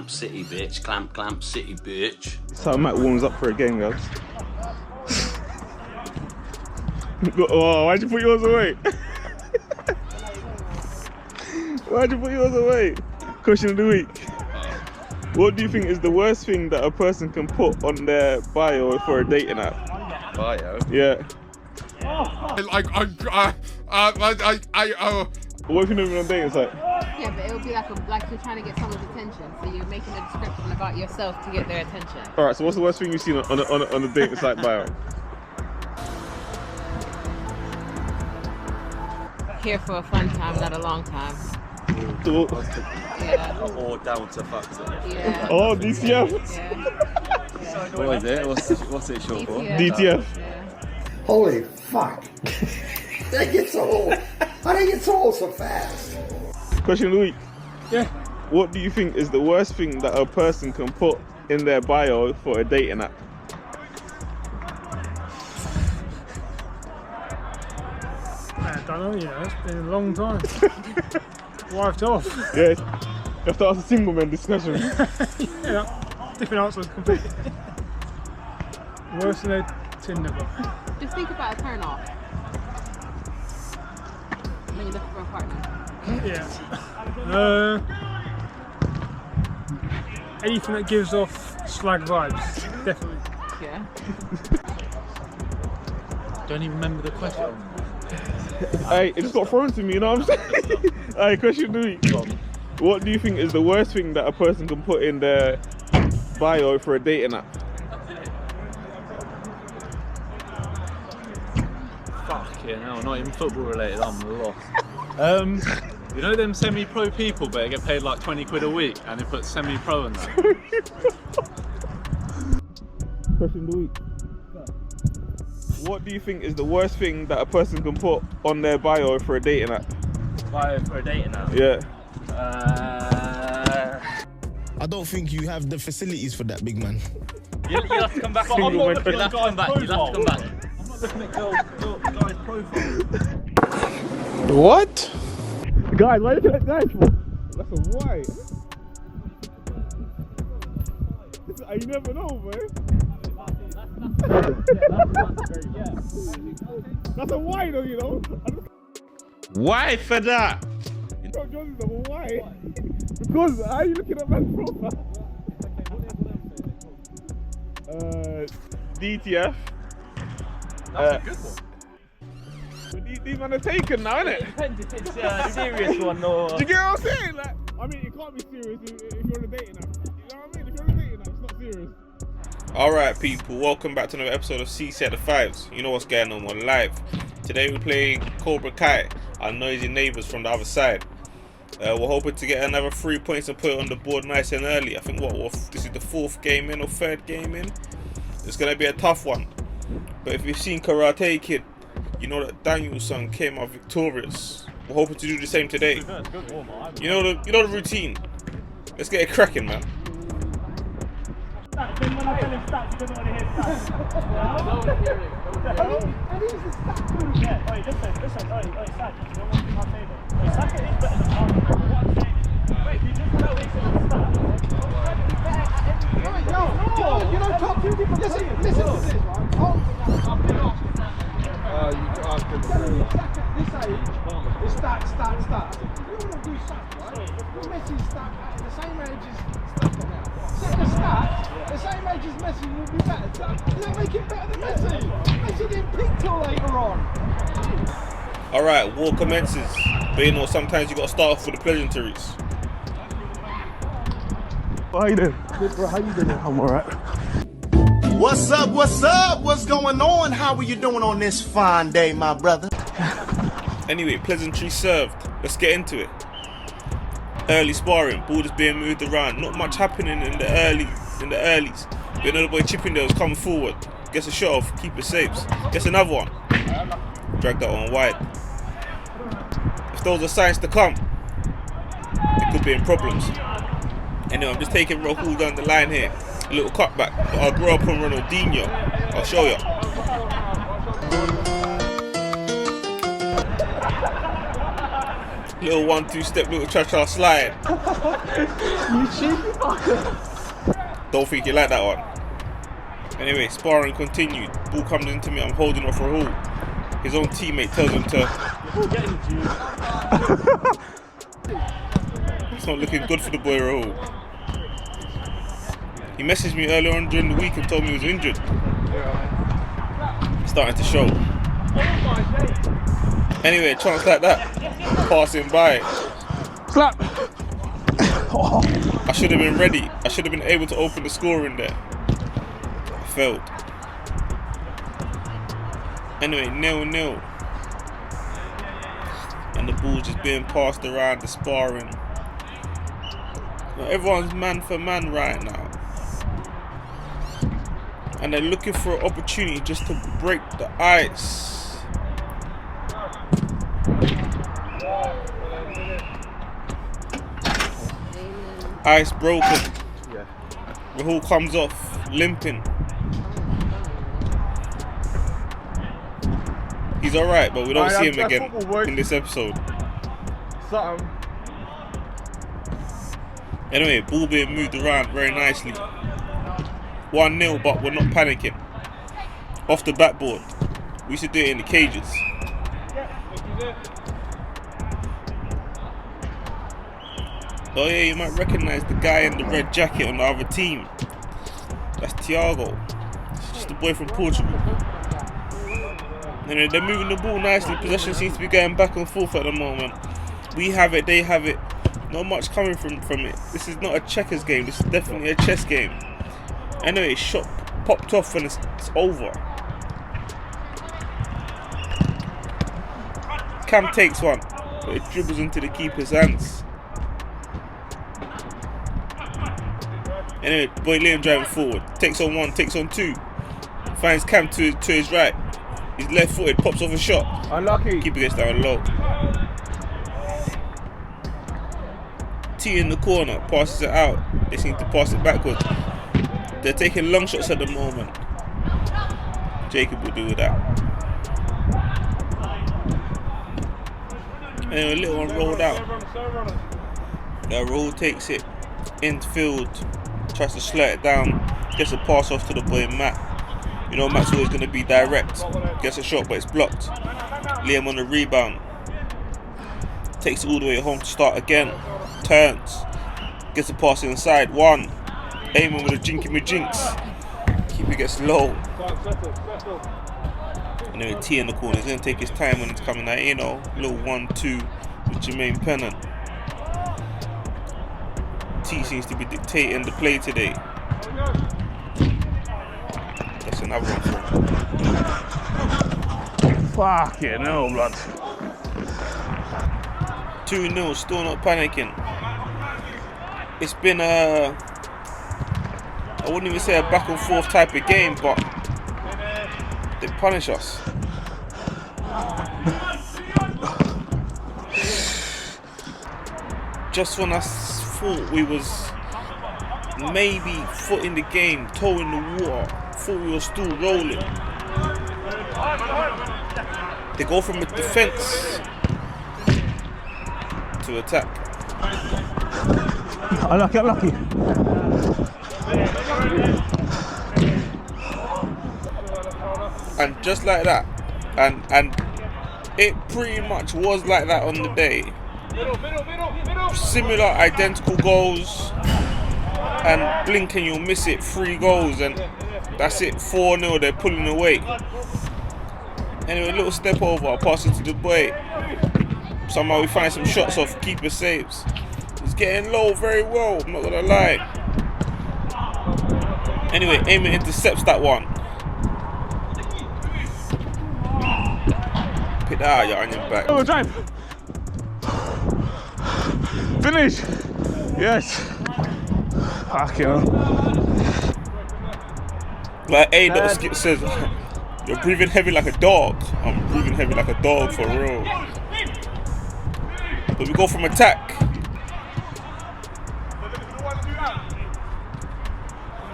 clamp city, bitch. Clamp city, bitch. So Matt warms up for a game, guys. Oh, why'd you put yours away? Why'd you put yours away? Question of the week. What do you think is the worst thing that a person can put on their bio for a dating app? Bio? Yeah. What if you're not even on dating site? Yeah, but it would be like you're trying to get someone's attention, so you're making a description about yourself to get their attention. All right. So what's the worst thing you've seen on a dating site bio? Here for a fun time, not a long time. Yeah. Or down to fuck. Yeah. Oh, DTF. Yeah. What is it? What's it short for? DTF. Yeah. Holy fuck. They get so old. How do they get so old so fast? Question of the week. Yeah. What do you think is the worst thing that a person can put in their bio for a dating app? I don't know, yeah, it's been a long time. Wiped off. Yeah. You have to ask a single man discussion. Yeah, different answers completely. Worse than a Tinder book. Just think about a turn off when you're looking for a partner. Yeah. Anything that gives off slag vibes, definitely. Yeah. Don't even remember the question. Hey, it just got thrown to me, you know what I'm saying? Hey, question of the week. What do you think is the worst thing that a person can put in their bio for a dating app? Fucking hell, not even football related, I'm lost. You know them semi-pro people but get paid like 20 quid a week and they put semi-pro in that? Question of the week. What do you think is the worst thing that a person can put on their bio for a dating app? Bio for a dating app? Yeah. I don't think you have the facilities for that, big man. You'll have to come back. Single You'll man. have to come back. You'll have to come back. I'm not looking at guys' profiles. What? Guys, why are you looking at guys for? That's a white. You never know, man. That's a white though, you know. Why for that? John is a white. Because how are you looking at man's profile? DTF. That's a good one. But these men are taken now, innit? It depends if it's a serious one or... Do you get what I'm saying? Like, I mean, it can't be serious if you're on a dating app. You know what I mean? If you're on a dating app, it's not serious. Alright people, welcome back to another episode of C5s. You know what's going on, we're live. Today we're playing Cobra Kai, our noisy neighbours from the other side. We're hoping to get another 3 points and put it on the board nice and early. I think this is the 4th game in or 3rd game in. It's going to be a tough one. But if you've seen Karate Kid, you know that Daniel's son came out victorious. We're hoping to do the same today. You know the routine. Let's get it cracking, man. When I tell him stats, he doesn't want to hear stats. And he's the stat guru. Yeah, oi, listen, oi, Sat, you don't want to be my favourite. Oi, Saka is better than Arnold. What I'm saying is, wait, you just tell me it's stats. Yo, you don't talk to people. Listen to this, right? I've been off. You asked him this age, it's stats. You want to do stats, right? Messi's stat at the same age as Saka now. Saka's stats, the same age as Messi will be better. Does that make it better than Messi? Messi didn't peak till later on. Alright, war commences. But you know, sometimes you got to start off with the pleasantries. How you doing? Good, bro. How you doing? I'm alright. What's up? What's going on? How are you doing on this fine day, my brother? Anyway, pleasantry served. Let's get into it. Early sparring, borders being moved around. Not much happening in the earlies. But another boy Chippindale's coming forward. Gets a shot off, keep it safe. Gets another one. Drag that one wide. If those are signs to come, it could be in problems. Anyway, I'm just taking Rahul down the line here. A little cutback. But I'll grow up on Ronaldinho. I'll show you. Little 1-2 step, little cha-cha slide. Don't think you like that one. Anyway, sparring continued. Ball comes into me, I'm holding off Rahul. His own teammate tells him to... It's not looking good for the boy Rahul. He messaged me earlier on during the week and told me he was injured. It's starting to show. Anyway, a chance like that. Passing by. Slap! I should have been ready. I should have been able to open the score in there. I failed. Anyway, 0-0. And the ball's just being passed around, the sparring. Now, everyone's man for man right now. And they're looking for an opportunity just to break the ice. Ice broken. Rahul comes off limping. He's alright, but we don't see him again in this episode. Something. Anyway, ball being moved around very nicely. 1-0, but we're not panicking. Off the backboard. We should do it in the cages. Oh yeah, you might recognise the guy in the red jacket on the other team. That's Thiago. It's just a boy from Portugal. And they're moving the ball nicely. Possession seems to be going back and forth at the moment. We have it, they have it. Not much coming from it. This is not a checkers game. This is definitely a chess game. Anyway, shot popped off and it's over. Cam takes one, but it dribbles into the keeper's hands. Anyway, boy Liam driving forward. Takes on one, takes on two. Finds Cam to his right. He's left footed, pops off a shot. Unlucky. Keeper gets down low. T in the corner, passes it out. They seem to pass it backwards. They're taking long shots at the moment. Jacob will do with that. Anyway, a little one rolled out. Rahul takes it infield, tries to slow it down, gets a pass off to the boy Matt. You know Matt's always going to be direct. Gets a shot, but it's blocked. Liam on the rebound. Takes it all the way home to start again. Turns. Gets a pass inside. One. Aiming with a jinky jinx. Keeper gets low. Anyway, T in the corner. He's going to take his time when it's coming out. You know, little 1-2 with Jermaine Pennant. T seems to be dictating the play today. That's another one. Fucking hell, blood. 2-0, still not panicking. It's been I wouldn't even say a back and forth type of game, but they punish us. Just when I thought we was maybe foot in the game, toe in the water, thought we were still rolling, they go from a defense to attack. Unlucky, unlucky. And just like that, and it pretty much was like that on the day. Similar, identical goals, and blink and you'll miss it. 3 goals, and that's it. 4-0. They're pulling away. Anyway, a little step over. I'll pass it to the boy. Somehow we find some shots off. Keeper saves. He's getting low very well. I'm not gonna lie. Anyway, Eamon intercepts that one. Pick that out, your onion back. Oh, drive. Finish. Yes. Fucking hell. Like A.Skip says, you're breathing heavy like a dog. I'm breathing heavy like a dog for real. But we go from attack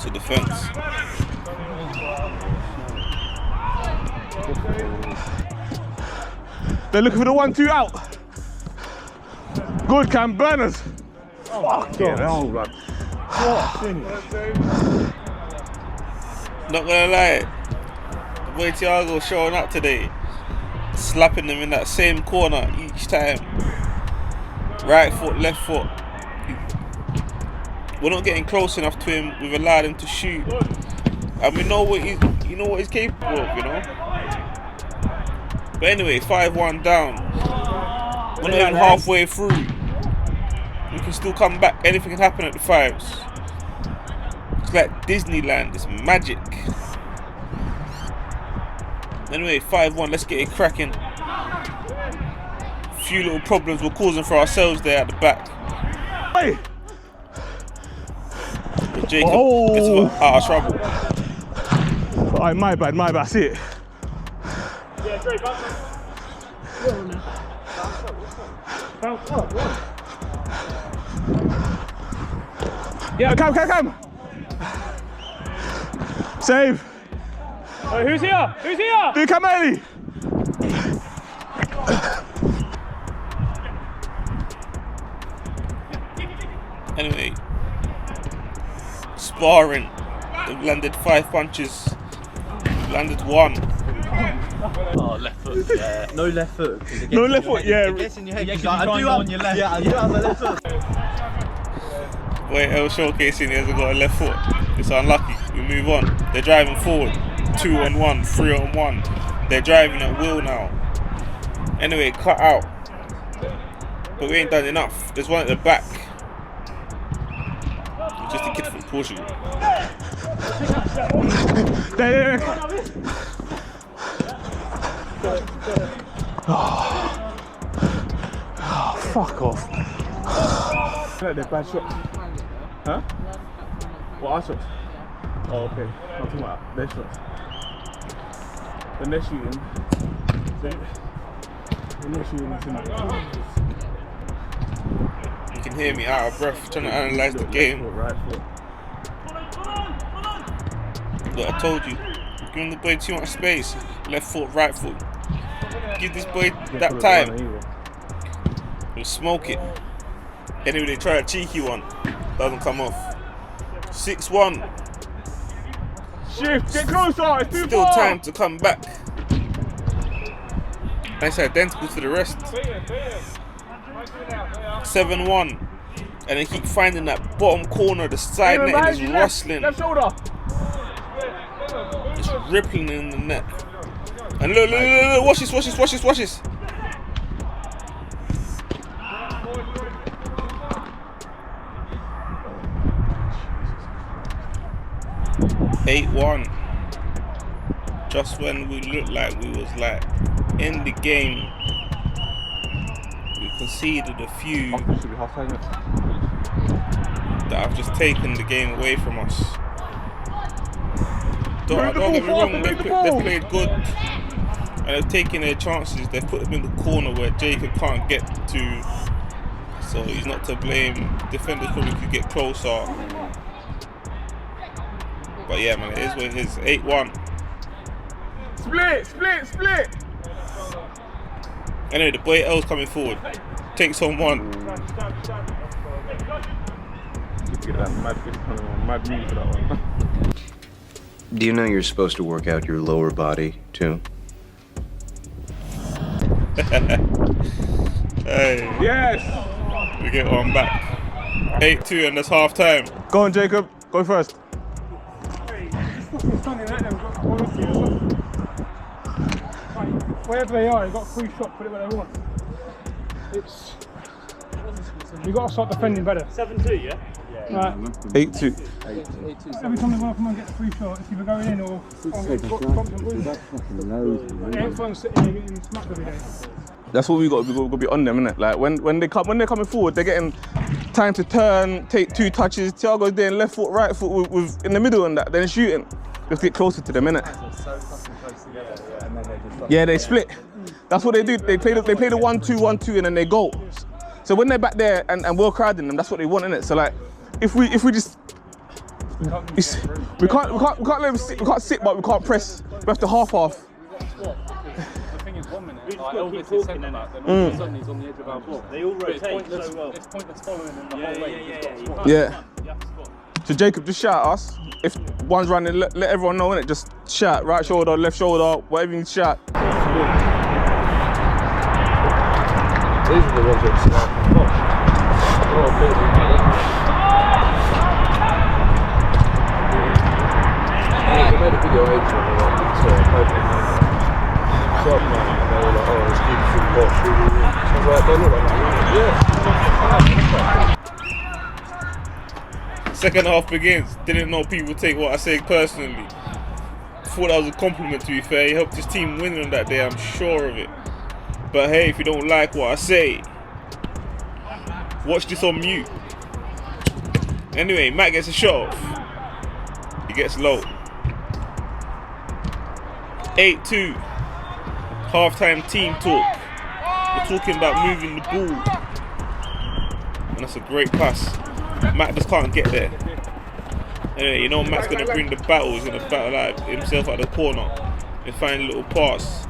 to defense. They're looking for the 1-2 out. Good, Cam. Banners. Fucking hell, man. Not gonna lie, the boy Thiago showing up today, slapping them in that same corner each time. Right foot, left foot. We're not getting close enough to him. We've allowed him to shoot, and we know what he's capable of, you know. But anyway, 5-1 down. We're not even halfway through. We can still come back. Anything can happen at the fives. It's like Disneyland. It's magic. Anyway, 5-1. Let's get it cracking. A few little problems we're causing for ourselves there at the back. Hey. But Jacob gets out of trouble. Alright, my bad. I see it. Yeah, great, bounce up. Yeah, come. Save. Oh, who's here? Do Kameli. Anyway, sparring. They've landed 5 punches. Landed 1. Oh, left foot. Yeah. No left foot. No left foot, yeah. It gets in your head. I do have on your left. Yeah, you have a left foot. Wait, El showcasing he hasn't got a left foot. It's unlucky. We move on. They're driving forward. 2-on-1, 3-on-1. They're driving at will now. Anyway, cut out. But we ain't done enough. There's one at the back. Just a kid from Portugal. There. Oh, fuck off. They're bad shots. Huh? What are shots? Oh, okay. I'm talking about their shots. When they're shooting, You can hear me out of breath trying to analyse the game. Right foot. Look, I told you. Giving the boy too much space. Left foot, right foot. Give this boy that time. We'll smoke it. Anyway, they try a cheeky one. Doesn't come off. 6-1. Shift, get closer, it's too Still far. time to come back. Nice, identical to the rest. 7-1. And they keep finding that bottom corner, the side net is rustling. Left shoulder. It's rippling in the net. And look, watch this. 8-1. Just when we looked like we was like in the game, we conceded a few that have just taken the game away from us. Don't get me wrong, they've played good and they've taken their chances. They've put them in the corner where Jacob can't get to, so he's not to blame. Defenders probably could get closer. But yeah, man, it is what it is. 8-1. Split. Anyway, the boy L's coming forward. Takes on 1. Do you know you're supposed to work out your lower body, too? Hey. Yes. We get one back. 8-2 and that's half time. Go on, Jacob. Go first. Wherever they are, they've got a free shot, put it where they want. You've got to start defending better. 7-2, yeah? Right. 8-2. Every time they want to come and get a free shot, it's either going in or ain't fun sitting here getting smacked every day. That's what we got to be on them, innit? Like when they're coming forward, they're getting time to turn, take 2 touches. Thiago's doing left foot, right foot with in the middle and that, then shooting. Just get closer to them, innit? Yeah, they split. That's what they do. They play the 1-2, and then they go. So when they're back there and we're crowding them, that's what they want, innit? So like, if we just we can't let them sit. We can't sit, but we can't press. We have to half. The thing is, 1 minute. Like Elvis is centre back, then all of a sudden he's on the edge of our box. They all rotate so well. It's pointless following him the whole way. Yeah. You have to spot. So Jacob, just shout at us. If one's running, let everyone know, innit? Just shout. Right shoulder, left shoulder, whatever you need to shout. These are the ones that start from the box. They made a video ages ago, shot man, and they were like, oh, let's keep it through the box. So I was like, they look like that. Second half begins. Didn't know people would take what I say personally. Thought that was a compliment, to be fair. He helped his team win on that day, I'm sure of it. But hey, if you don't like what I say, watch this on mute. Anyway, Matt gets a shot off. He gets low. 8-2. Half-time team talk. We're talking about moving the ball. And that's a great pass. Matt just can't get there. Anyway, you know Matt's going to bring the battle. He's going to battle out himself at the corner and find a little pass.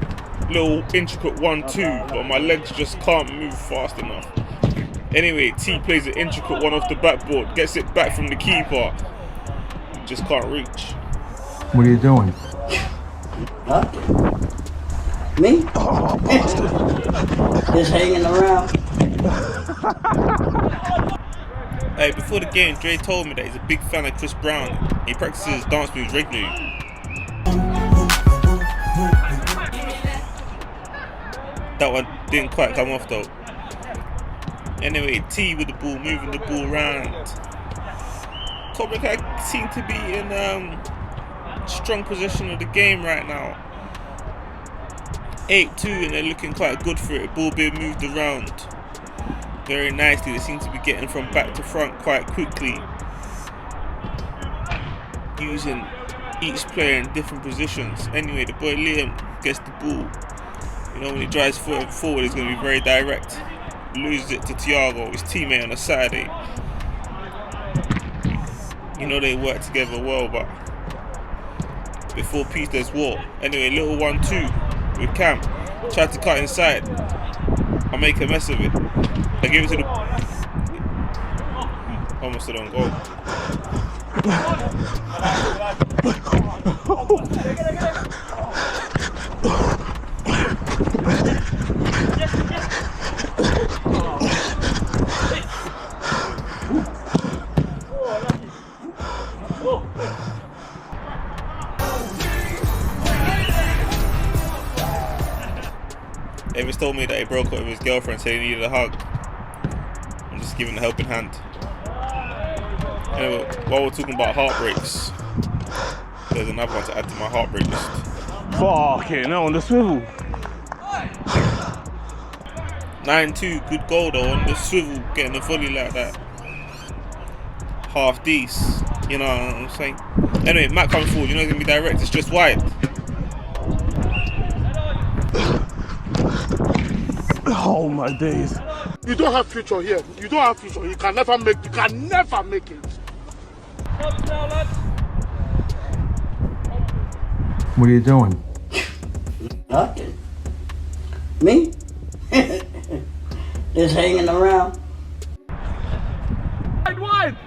Little intricate 1-2, but my legs just can't move fast enough. Anyway, T plays an intricate one off the backboard, gets it back from the keeper. Just can't reach. What are you doing? Huh? Me? Just hanging around. Hey, before the game, Dre told me that he's a big fan of Chris Brown. He practices dance moves regularly. That one didn't quite come off though. Anyway, T with the ball, moving the ball around. Cobra seem to be in strong possession of the game right now. 8-2 and they're looking quite good for it. Ball being moved around very nicely. They seem to be getting from back to front quite quickly, using each player in different positions. Anyway, the boy Liam gets the ball. You know, when he drives forward, he's going to be very direct. Loses it to Thiago, his teammate on the Saturday. You know they work together well, but before peace there's war. Anyway, little 1-2 with Cam. Tried to cut inside. I make a mess of it. I give it to the... Almost on goal. Davis told me that he broke up with his girlfriend, said he needed a hug. I'm just giving a helping hand. Anyway, while we're talking about heartbreaks, there's another one to add to my heartbreak list. Fucking hell, on the swivel. 9-2, good goal though, on the swivel, getting a volley like that. Half decent, you know what I'm saying? Anyway, Matt comes forward, you know he's going to be direct, it's just wide. Oh my days. You don't have future here. You don't have future. You can never make it. What are you doing? Nothing. Me? Just hanging around. Wide!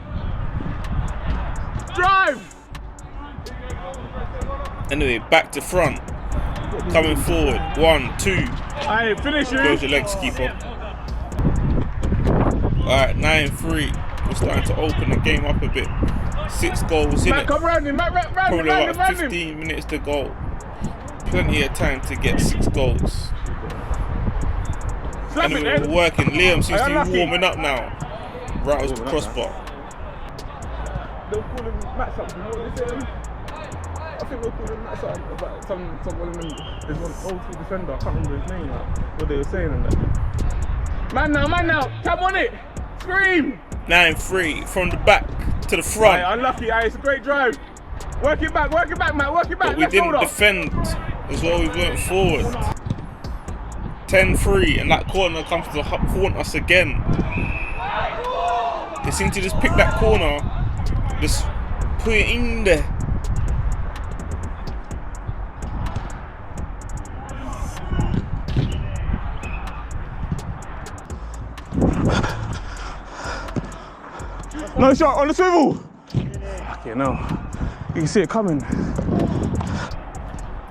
Drive! Anyway, back to front. Coming forward. 1-2. Aye, finish it. Close your legs, keeper. Alright, 9-3. We're starting to open the game up a bit. 6 goals in it. Come round him, Probably about 15 minutes to go. Plenty of time to get 6 goals. Anyway, we're working. Liam seems to be warming up now. Rattles the crossbar. They'll call him Matt something. What they say? I think we'll call him Matt something about someone. There's one old school defender. I can't remember his name now. What they were saying and that. Man now, come on it! Scream! 9-3 from the back to the front. Aye, unlucky, it's a great drive. Work it back, Matt, work it back. But we didn't defend as well, we went forward. 10-3, and that corner comes to haunt us again. They seem to just pick that corner, just put it in there. No shot on the swivel. Okay, no. You can see it coming.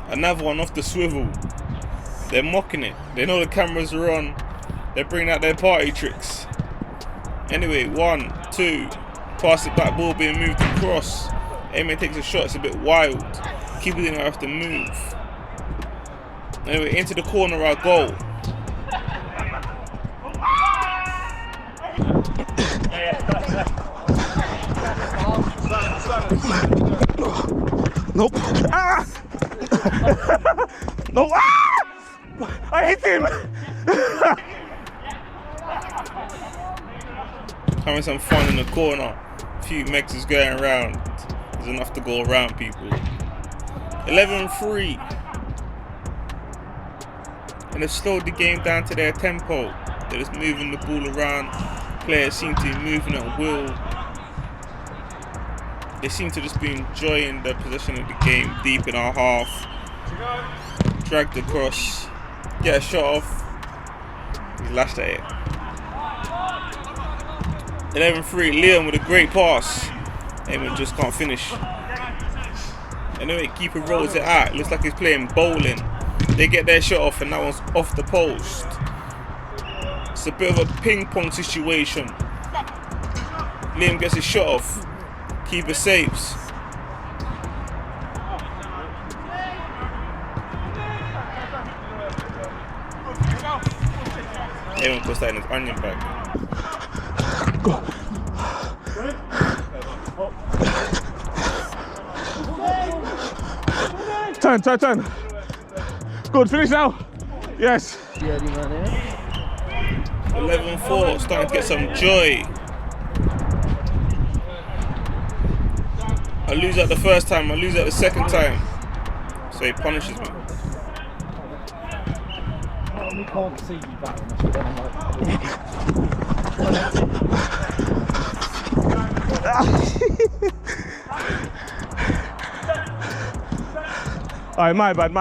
Another one off the swivel. They're mocking it. They know the cameras are on. They're bringing out their party tricks. Anyway, 1, 2. Pass it back, ball being moved across. Amen takes a shot, it's a bit wild. Keeper didn't have to move. Anyway, into the corner, our goal. Nope. Ah! No. Ah! I hit him. Having some fun in the corner. A few mexes going around. There's enough to go around, people. 11-3. And they've slowed the game down to their tempo. They're just moving the ball around. Players seem to be moving at will. They seem to just be enjoying the possession of the game deep in our half. Dragged across. Get a shot off. He lashed at it. 11-3. Liam with a great pass. Eamon just can't finish. Anyway, keeper rolls it out. Looks like he's playing bowling. They get their shot off and that one's off the post. It's a bit of a ping pong situation. Liam gets his shot off. Keeper saves. Everyone puts that in his onion bag. Go. Turn. Good, finish now. Yes. 11-4, starting to get some joy. I lose that the first time, I lose that the second time. So he punishes me. We can't see you back. Alright, my bad.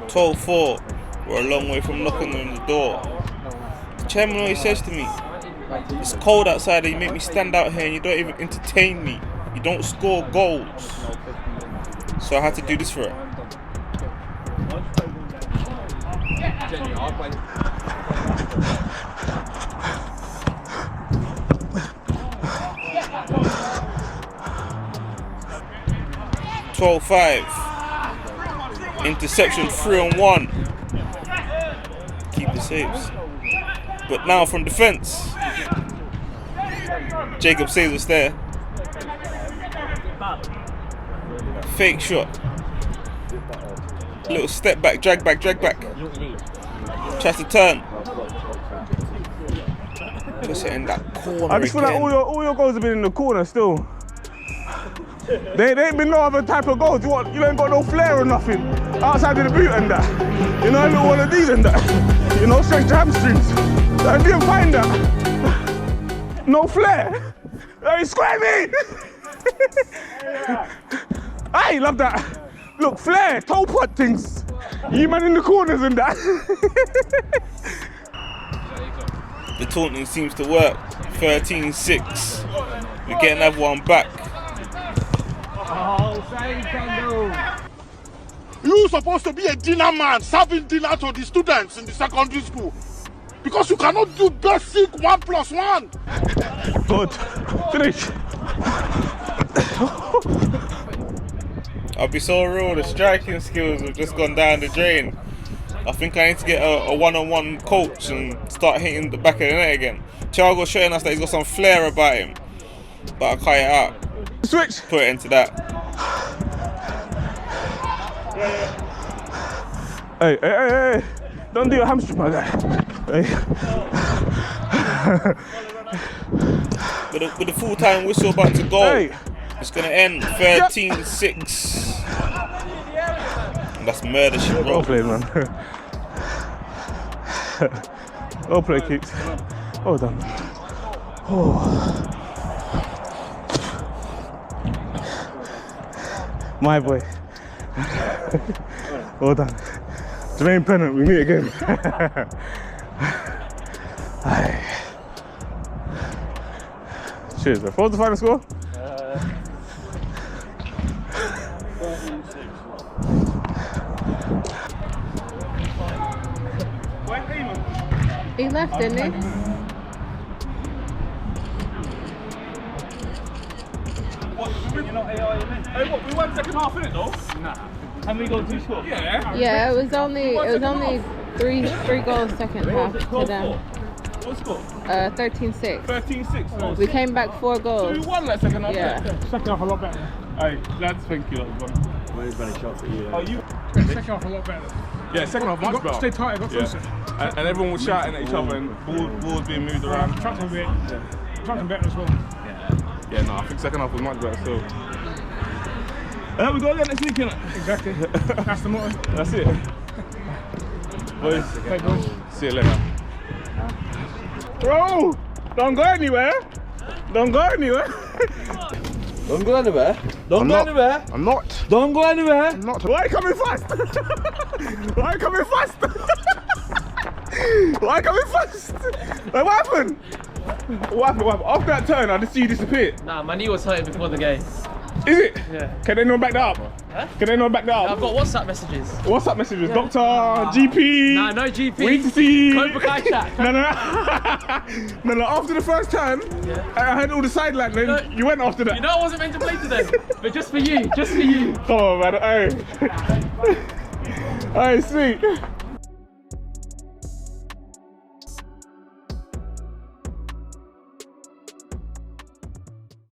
12-4, we're a long way from knocking on the door. The chairman always says to me, it's cold outside and you make me stand out here and you don't even entertain me. You don't score goals. So I had to do this for it. (12-5). Interception 3-on-1. Keeper saves. But now from defense. Jacob saves us there. Fake shot. Little step back, drag back. Tries to turn. Puts it in that corner. I just feel like all your goals have been in the corner still. They ain't been no other type of goals. You ain't got no flair or nothing outside of the boot and that. You know, a little one of these and that. You know, stretch the hamstrings. I didn't find that. No flair. Hey, square me! I love that. Look, flair, toe pot things. You man in the corners and that. The taunting seems to work. 13-6. We get another one back. You're supposed to be a dinner man, serving dinner to the students in the secondary school. Because you cannot do basic 1+1. Good. Finish. I'll be so real, the striking skills have just gone down the drain. I think I need to get a one-on-one coach and start hitting the back of the net again. Thiago's showing us that he's got some flair about him. But I cut it out. Switch. Put it into that. Hey. Don't do your hamstring, my guy. Hey. With the full-time whistle about to go, it's going to end 13-6. And that's murder shit, bro. Well played, man. Well played, Keeks. Well done. Oh. My boy. Well done. Jermaine Pennant, we meet again. Aye. Cheers, bro. What was the final score? 13-6. He left, didn't he? You're not AI, you mean? Hey, what? We won second half, innit, though? Nah. Haven't we got 2 scores? Yeah. Yeah, it was only three goals second half to them. What score? 13-6. 13-6. We came back 4 So goals. we won that second half. Yeah. Second half a lot better. Hey, lads, thank you. Where's many shots at you? Oh, you? Second half a lot better. Yeah, second half much better. Stay tight, got closer. And everyone was shouting at each other and ball was being moved around. Tracks were better as well. Yeah, no, I think second half was much better, so. We go again next week, innit? Exactly. That's the motto. That's it. Boys, see you later. Bro, don't go anywhere. Don't go anywhere. Don't go anywhere. Don't go anywhere. I'm not. Don't go anywhere. I'm not. Why are you coming fast? Why are you coming fast? Why are you coming fast? Like, what happened? What happened? After that turn, I just see you disappear. Nah, my knee was hurting before the game. Is it? Yeah. Can anyone back that up? Huh? Can anyone back that up? I've got WhatsApp messages. WhatsApp messages? Doctor, GP. Nah, no GP. We need to see. Cobra Kai chat. No. After the first turn, I had all the sideline. Then you went after that. You know I wasn't meant to play today, but just for you, just for you. Come on, man. Hey. Hey, sweet.